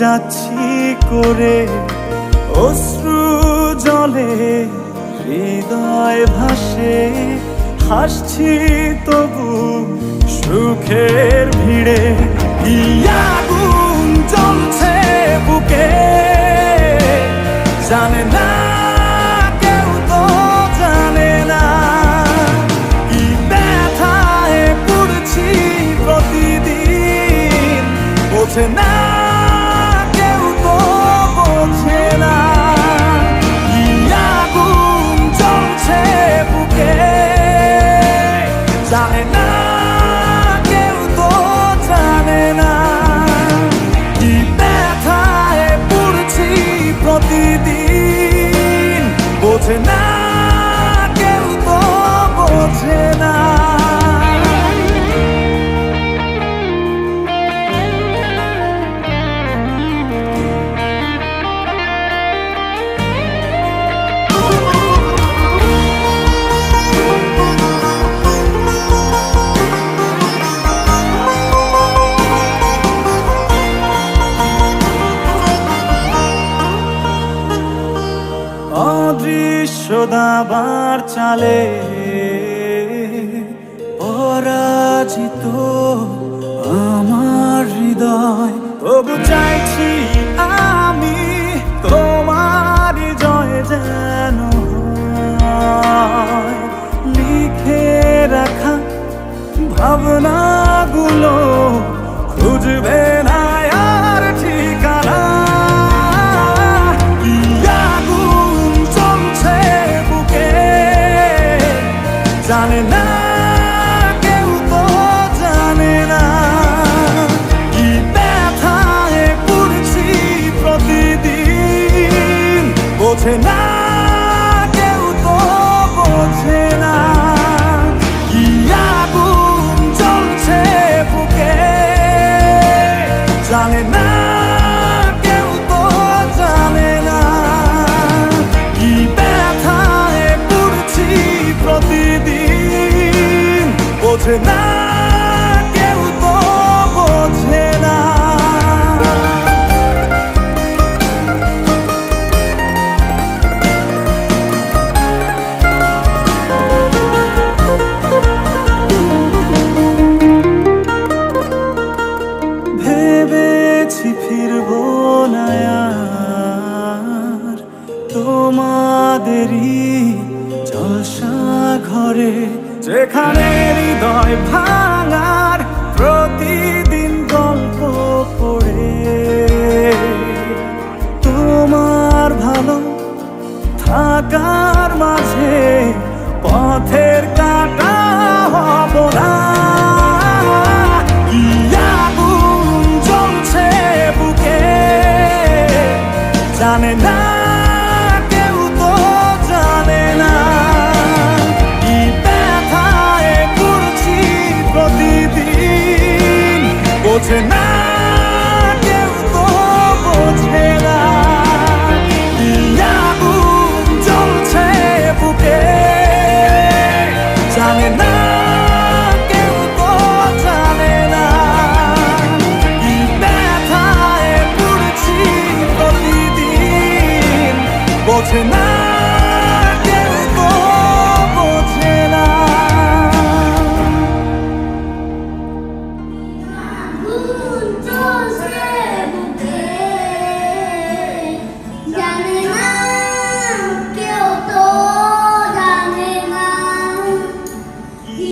যাচ্ছি করে অশ্রু জলে হৃদয় ভাসে, হাসছি তবু সুখের ভিড়ে। কি আগুন জ্বলছে বুকে জানে না কেউ, তো জানে না কি ব্যথায় পড়ছি প্রতিদিন, বোঝে না কেউ, তো বোঝে না। কি আগুন জ্বলছে বুকে জানে না কেউ, তো জানে না কি ব্যথায় পড়ছি প্রতিদিন, বোঝে না কেউ, তো বোঝে না। অদৃশ্য দাবার চালে পরাজিত আমার হৃদয়, তবু চাইছি আমি তোমার জয় যেন হয়। লিখে রাখা ভাবনাগুলো খুঁজবে না আর ঠিকানা। কি আগুন জ্বলছে বুকে জানে না কেউ, তো জানে না কি ব্যথায় পড়ছি প্রতিদিন, বোঝে না কেউ, তো বোঝে না। কি আগুন জ্বলছে বুকে জানে না কেউ, তো জানে না কি ব্যথায় পড়ছি প্রতিদিন, বোঝে না কেউ, তো বোঝে না। ভেবেছি ফিরবো না আর তোমাদেরই জলসা ঘরে, যেখানে হৃদয় ভাঙার প্রতিদিন গল্প পড়ে। তোমার ভালো থাকার মাঝে পথের কাঁটা হব না। কি আগুন জ্বলছে বুকে জানে না